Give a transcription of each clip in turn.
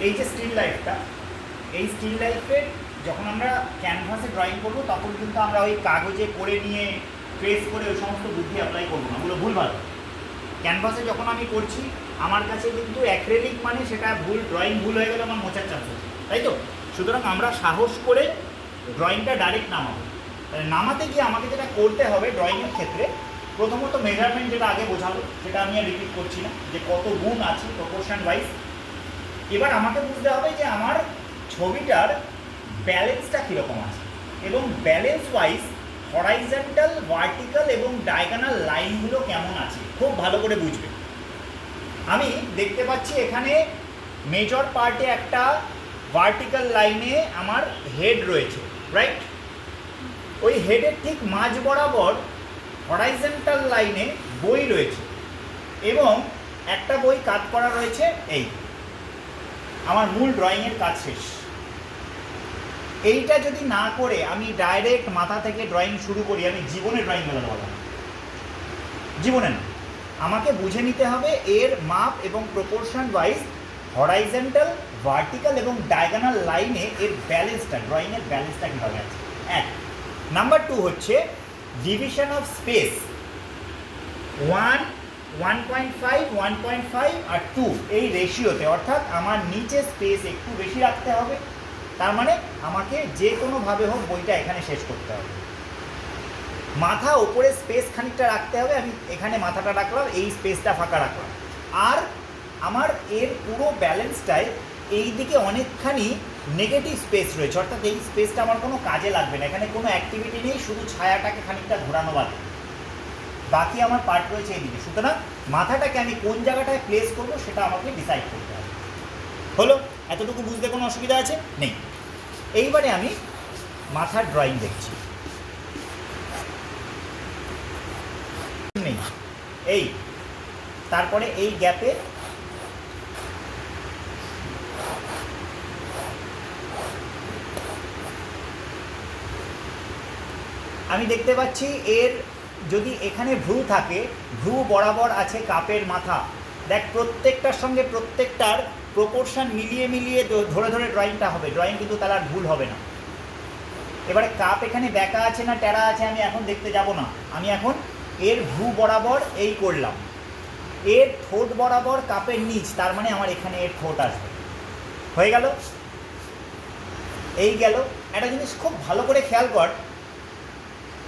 এই যে স্টিল লাইফটা, এই স্টিল লাইফের যখন আমরা ক্যানভাসে ড্রয়িং করবো তখন কিন্তু আমরা ওই কাগজে করে নিয়ে ট্রেস করে ওই সমস্ত বুদ্ধি অ্যাপ্লাই করবো না, ওগুলো ভুলভাল। ক্যানভাসে যখন আমি করছি আমার কাছে কিন্তু অ্যাক্রেলিক মানে সেটা ভুল, ড্রয়িং ভুল হয়ে গেলে আমার মোচার চান্স আছে, তাই তো? সুতরাং আমরা সাহস করে ড্রয়িংটা ডাইরেক্ট নামাবো। নামাতে গিয়ে আমাকে যেটা করতে হবে ড্রয়িংয়ের ক্ষেত্রে, প্রথমত মেজারমেন্ট যেটা আগে বোঝালো সেটা আমি আর রিপিট করছি না, যে কত গুণ আছে প্রপোর্শন ওয়াইজ। এবার আমাকে বুঝতে হবে যে আমার ছবিটার ব্যালেন্সটা কীরকম আছে, এবং ব্যালেন্স ওয়াইজ হরাইজন্টাল, ভার্টিক্যাল এবং ডায়াগোনাল লাইনগুলো কেমন আছে খুব ভালো করে বুঝবে। আমি দেখতে পাচ্ছি এখানে মেজর পার্টে একটা ভার্টিক্যাল লাইনে আমার হেড রয়েছে, রাইট? ওই হেডের ঠিক মাঝ বরাবর হরাইজন্টাল লাইনে বই রয়েছে, এবং একটা বই কাট করা রয়েছে। এই আমার মূল ড্রয়িংয়ের কাজ শেষ। এইটা যদি না করে আমি ডাইরেক্ট মাথা থেকে ড্রয়িং শুরু করি, আমি জীবনে ড্রয়িং মেলাতে পারবো না, জীবনে না। আমাকে বুঝে নিতে হবে এর মাপ এবং প্রপোর্শন ওয়াইজ হরাইজন্টাল, ভার্টিক্যাল এবং ডায়াগোনাল লাইনে এর ব্যালেন্সটা, ড্রয়িংয়ের ব্যালেন্সটা কীভাবে আছে। এক নাম্বার 2 হচ্ছে ডিভিশন অফ স্পেস। 1, 1.5, 1.5 আর 2 এই রেশিওতে, অর্থাৎ আমার নিচে স্পেস একটু বেশি রাখতে হবে, তার মানে আমাকে যে কোনোভাবে হোক বইটা এখানে শেষ করতে হবে। মাথা ওপরে স্পেস খানিকটা রাখতে হবে, আমি এখানে মাথাটা রাখলাম, এই স্পেসটা ফাঁকা রাখলাম। আর আমার এর পুরো ব্যালেন্সটায় এই দিকে অনেকখানি নেগেটিভ স্পেস রয়েছে, অর্থাৎ এই স্পেসটা আমার কোনো কাজে লাগবে না, এখানে কোনো অ্যাক্টিভিটি নেই, শুধু ছায়াটাকে খানিকটা ঘোরানো বাকি, বাকি আমার পার্ট রয়েছে এইদিকে। সুতরাং মাথাটাকে আমি কোন জায়গাটায় প্লেস করবো সেটা আমাকে ডিসাইড করতে হবে। হলো? এতটুকু বুঝতে কোনো অসুবিধা আছে? নেই। এইবারে আমি মাথার ড্রয়িং দেখছি। নেই এই, তারপরে এই গ্যাপে আমি দেখতে পাচ্ছি এর যদি এখানে ভ্রু থাকে, ভ্রু বরাবর আছে কাপের মাথা। দেখ প্রত্যেকটার সঙ্গে প্রত্যেকটার প্রপোর্শন মিলিয়ে মিলিয়ে ধরে ধরে ড্রয়িংটা হবে, ড্রয়িং কিন্তু তার আর ভুল হবে না। এবারে কাপ এখানে ব্যাকা আছে না টেরা আছে আমি এখন দেখতে যাব না, আমি এখন এর ভ্রু বরাবর এই করলাম, এর ঠোঁট বরাবর কাপের নিচ, তার মানে আমার এখানে এর ঠোঁট আসবে। হয়ে গেল? এই গেল। একটা জিনিস খুব ভালো করে খেয়াল কর,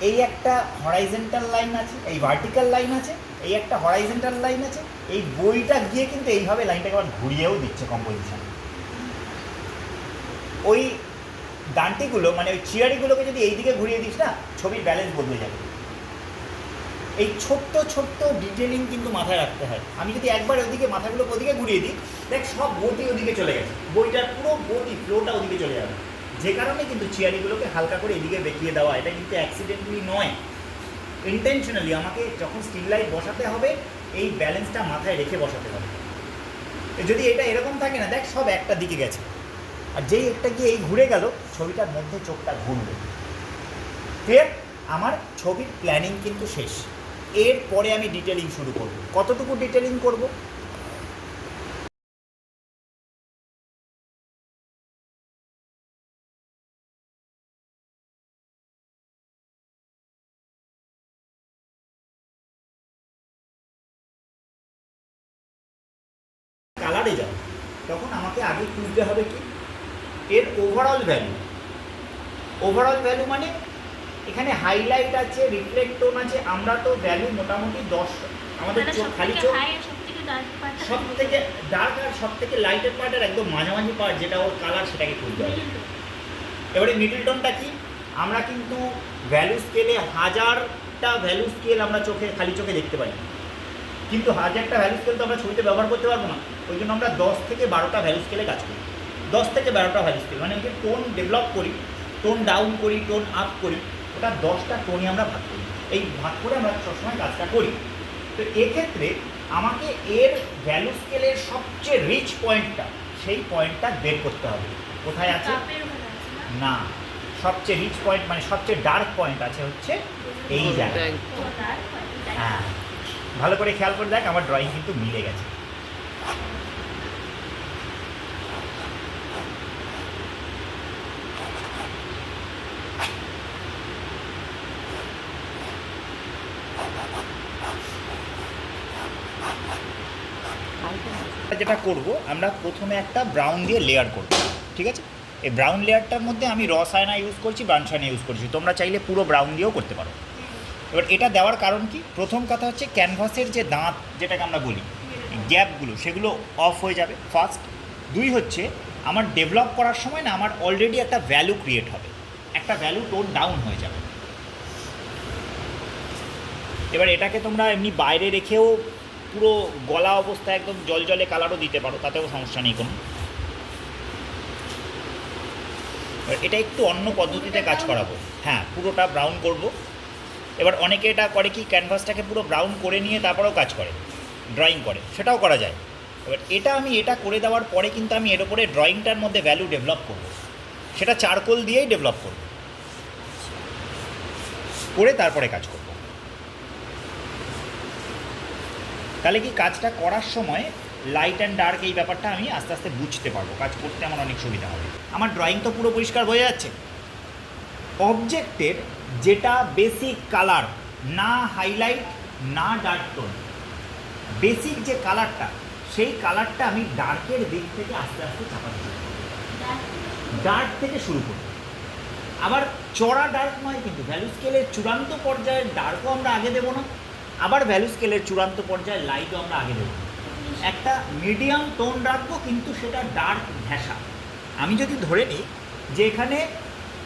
এই একটা হরাইজন্টাল লাইন আছে, এই ভার্টিক্যাল লাইন আছে, এই একটা হরাইজন্টাল লাইন আছে, এই বইটা গিয়ে কিন্তু এইভাবে লাইনটাকে আবার ঘুরিয়েও দিচ্ছে কম্পোজিশন। ওই ডান্টিগুলো মানে ওই চিয়ারিগুলোকে যদি এই দিকে ঘুরিয়ে দিস না, ছবির ব্যালেন্স বদলে যাবে। এই ছোট্ট ছোট্ট ডিটেলিং কিন্তু মাথায় রাখতে হয়। আমি যদি একবার ওদিকে মাথাগুলো ওদিকে ঘুরিয়ে দিই, দেখ সব গতি ওদিকে চলে গেছে, বইটার পুরো গতি ফ্লোটা ওদিকে চলে যাবে। যে কারণে কিন্তু চিয়ারিগুলোকে হালকা করে এদিকে বেঁকিয়ে দেওয়া, এটা কিন্তু অ্যাক্সিডেন্টালি নয়, ইন্টেনশনালি। আমাকে যখন স্টিল লাইট বসাতে হবে এই ব্যালেন্সটা মাথায় রেখে বসাতে হবে। যদি এটা এরকম থাকে না, দেখ সব একটা দিকে গেছে, আর যেই একটা গিয়ে এই ঘুরে গেল, ছবিটার মধ্যে চোখটা ঘুরবে। ফের আমার ছবির প্ল্যানিং কিন্তু শেষ। এরপরে আমি ডিটেলিং শুরু করব। কতটুকু ডিটেলিং করব? কালারে যাও, তখন আমাকে আগে খুঁজতে হবে কি এর ওভারঅল ভ্যালু। ওভারঅল ভ্যালু মানে এখানে হাইলাইট আছে, রিফ্লেক্ট টোন আছে, আমরা তো ভ্যালু মোটামুটি 10, আমাদের খালি চোখ সব থেকে ডার্ক আর সব থেকে লাইটের পার্ট আর একদম মাঝামাঝি পার্ট যেটা ওর কালার, সেটাকে খুঁজতে হবে। এবারে মিডল টোনটা কি? আমরা কিন্তু ভ্যালু স্কেলে 1000টা ভ্যালু স্কেল আমরা খালি চোখে দেখতে পাই, কিন্তু 1000টা ভ্যালু স্কেল তো আমরা ছবিতে ব্যবহার করতে পারবো না। ওই জন্য আমরা 10 থেকে 12টা ভ্যালু স্কেলে কাজ করি। 10 থেকে 12টা ভ্যালু স্কেল মানে ওকে টোন ডেভেলপ করি, টোন ডাউন করি, টোন আপ করি, ওটা 10টা টোনে আমরা ভাগ করি। এই ভাগ করে আমরা সবসময় কাজটা করি। তো এক্ষেত্রে আমাকে এর ভ্যালু স্কেলের সবচেয়ে রিচ পয়েন্টটা, সেই পয়েন্টটা বের করতে হবে। কোথায় আছে? না, সবচেয়ে রিচ পয়েন্ট মানে সবচেয়ে ডার্ক পয়েন্ট আছে হচ্ছে এই জায়গায়। হ্যাঁ, ভালো করে খেয়াল করে দেখ, আমার ড্রয়িং কিন্তু মিলে গেছে। যেটা করব, আমরা প্রথমে একটা ব্রাউন দিয়ে লেয়ার করব, ঠিক আছে? এই ব্রাউন লেয়ারটার মধ্যে আমি র সায়না ইউজ করছি, ব্রাউন সায়না ইউজ করছি, তোমরা চাইলে পুরো ব্রাউন দিয়েও করতে পারো। এবার এটা দেওয়ার কারণ কি, প্রথম কথা হচ্ছে ক্যানভাসের যে দাঁত যেটাকে আমরা বলি, গ্যাপগুলো সেগুলো অফ হয়ে যাবে ফার্স্ট। দুই হচ্ছে আমার ডেভেলপ করার সময় না আমার অলরেডি একটা ভ্যালু ক্রিয়েট হবে, একটা ভ্যালু টোন ডাউন হয়ে যাবে। এবার এটাকে তোমরা এমনি বাইরে রেখেও পুরো গলা অবস্থায় একদম জলজলে কালারও দিতে পারো, তাতেও সমস্যা নেই কোনো। এটা একটু অন্য পদ্ধতিতে কাজ করাবো, হ্যাঁ পুরোটা ব্রাউন করব। এবার অনেকে এটা করে কি, ক্যানভাসটাকে পুরো ব্রাউন করে নিয়ে তারপরেও কাজ করে, ড্রয়িং করে, সেটাও করা যায়। এবার এটা করে দেওয়ার পরে কিন্তু আমি এর উপরে ড্রয়িংটার মধ্যে ভ্যালু ডেভেলপ করব, সেটা চারকোল দিয়েই ডেভেলপ করব, করে তারপরে কাজ করব। তাহলে কি কাজটা করার সময় লাইট অ্যান্ড ডার্ক এই ব্যাপারটা আমি আস্তে আস্তে বুঝতে পারবো, কাজ করতে আমার অনেক সুবিধা হবে। আমার ড্রয়িং তো পুরো পরিষ্কার বোঝা যাচ্ছে। অবজেক্টের যেটা বেসিক কালার, না হাইলাইট না ডার্ক টোন, বেসিক যে কালারটা, সেই কালারটা আমি ডার্কের দিক থেকে আস্তে আস্তে চাপাতে চাই, ডার্ক থেকে শুরু করব। আবার চড়া ডার্ক নয় কিন্তু, ভ্যালু স্কেলের চূড়ান্ত পর্যায়ের ডার্কও আমরা আগে দেবো না, আবার ভ্যালু স্কেলের চূড়ান্ত পর্যায়ের লাইটও আমরা আগে দেবো। একটা মিডিয়াম টোন রাখবো, কিন্তু সেটা ডার্ক ঘেঁষা। আমি যদি ধরে নিই যে এখানে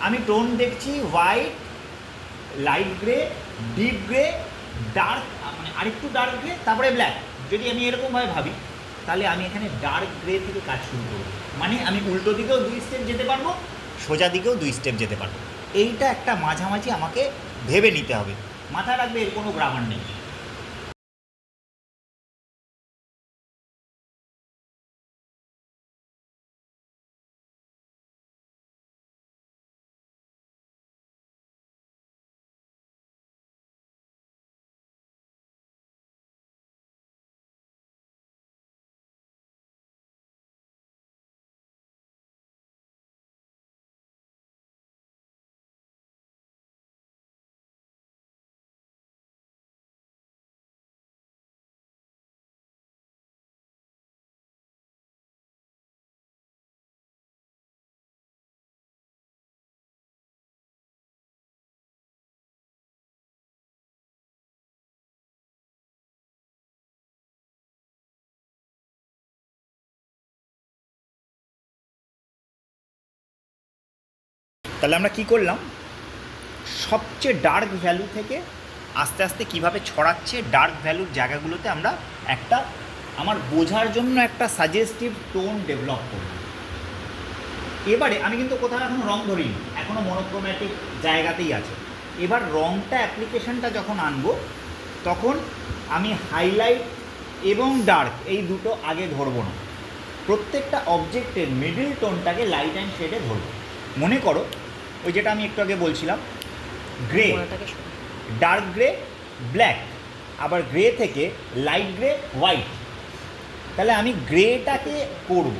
আমি টোন দেখছি white, light grey, deep grey, dark, মানে আরেকটু ডার্ক গ্রে, তারপরে ব্ল্যাক, যদি আমি এরকমভাবে ভাবি, তাহলে আমি এখানে ডার্ক গ্রে থেকে কাজ শুরু করব। মানে আমি উল্টো দিকেও 2 স্টেপ যেতে পারবো, সোজা দিকেও 2 স্টেপ যেতে পারবো। এইটা একটা মাঝামাঝি আমাকে ভেবে নিতে হবে, মাথায় রাখবে এর কোনো গ্রামার নেই। তাহলে আমরা কি করলাম, সবচেয়ে ডার্ক ভ্যালু থেকে আস্তে আস্তে কিভাবে ছড়াচ্ছে ডার্ক ভ্যালুর জায়গাগুলোতে আমরা একটা আমার বোঝার জন্য একটা সাজেস্টিভ টোন ডেভেলপ করব। এবারে আমি কিন্তু কোথাও এখনও রং ধরিনি, এখনও মনোক্রোম্যাটিক জায়গাতেই আছে। এবার রংটা অ্যাপ্লিকেশনটা যখন আনবো, তখন আমি হাইলাইট এবং ডার্ক এই দুটো আগে ধরবো না, প্রত্যেকটা অবজেক্টের মিডল টোনটাকে লাইট অ্যান্ড শেডে ধরবো। মনে করো ওই যেটা আমি একটু আগে বলছিলাম, গ্রে, ডার্ক গ্রে, ব্ল্যাক, আবার গ্রে থেকে লাইট গ্রে, হোয়াইট, তাহলে আমি গ্রেটাকে করব,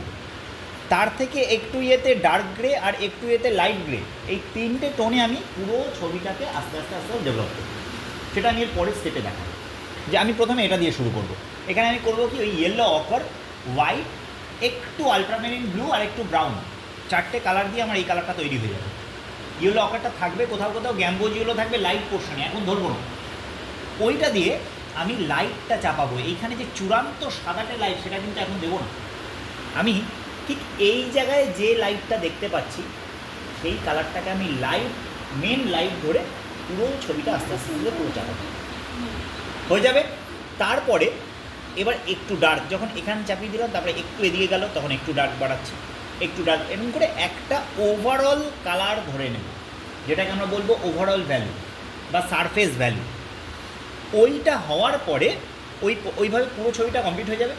তার থেকে একটু ইয়েতে ডার্ক গ্রে আর একটু ইয়েতে লাইট গ্রে, এই 3টে টোনে আমি পুরো ছবিটাকে আস্তে আস্তে আস্তে ডেভেলপ করব। সেটা আমি এর পরের স্টেপে দেখাবো, যে আমি প্রথমে এটা দিয়ে শুরু করব। এখানে আমি করব কি, ওই ইয়েলো অকার, হোয়াইট, একটু আলট্রামেরিন ব্লু আর একটু ব্রাউন, 4টে কালার দিয়ে আমার এই কালারটা তৈরি হয়ে যাবে। ইয়েলো অকারটা থাকবে কোথাও কোথাও, গ্যাম্বোজ ইয়েলো থাকবে লাইট পোর্শনে, এখন ধরবো না, ওইটা দিয়ে আমি লাইটটা চাপাবো। এইখানে যে চূড়ান্ত সাদাটে লাইট, সেটা কিন্তু এখন দেবো না, আমি ঠিক এই জায়গায় যে লাইটটা দেখতে পাচ্ছি সেই কালারটাকে আমি লাইট, মেন লাইট ধরে পুরো ছবিটা আস্তে আস্তে আস্তে পুরো চাপাবো, হয়ে যাবে। তারপরে এবার একটু ডার্ক, যখন এখানে চাপিয়ে দিলাম তারপরে একটু এদিকে গেল, তখন একটু ডার্ক বাড়াচ্ছি, একটু ডার্ক, এরকম করে একটা ওভারঅল কালার ধরে নেব, যেটাকে আমরা বলবো ওভারঅল ভ্যালু বা সারফেস ভ্যালু। ওইটা হওয়ার পরে ওইভাবে পুরো ছবিটা কমপ্লিট হয়ে যাবে।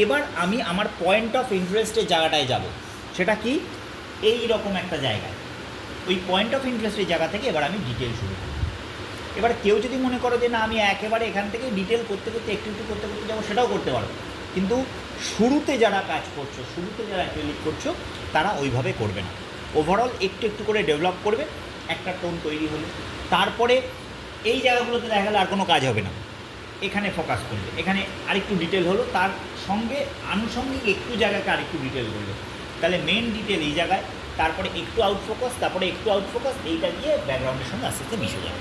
এবার আমি আমার পয়েন্ট অফ ইন্টারেস্টের জায়গাটায় যাব, সেটা কি, এই রকম একটা জায়গায়, ওই পয়েন্ট অফ ইন্টারেস্টের জায়গা থেকে এবার আমি ডিটেল শুরু করি। এবার কেউ যদি মনে করো যে না আমি একেবারে এখান থেকে ডিটেল করতে করতে একটু একটু করতে করতে যাবো, সেটাও করতে পারো, কিন্তু শুরুতে যারা কাজ করছো, শুরুতে যারা অ্যাক্রিলিক করছো, তারা ওইভাবে করবে না, ওভারঅল একটু একটু করে ডেভেলপ করবে, একটা টোন তৈরি হলো, তারপরে এই জায়গাগুলোতে দেখা গেলে আর কোনো কাজ হবে না, এখানে ফোকাস করলে, এখানে আরেকটু ডিটেল হলো, তার সঙ্গে আনুষঙ্গিক একটু জায়গাকে আরেকটু ডিটেল করলো, তাহলে মেন ডিটেল এই জায়গায়, তারপরে একটু আউট ফোকাস, তারপরে একটু আউট ফোকাস, এইটা গিয়ে ব্যাকগ্রাউন্ডের সঙ্গে আস্তে আস্তে মিশে যাবে।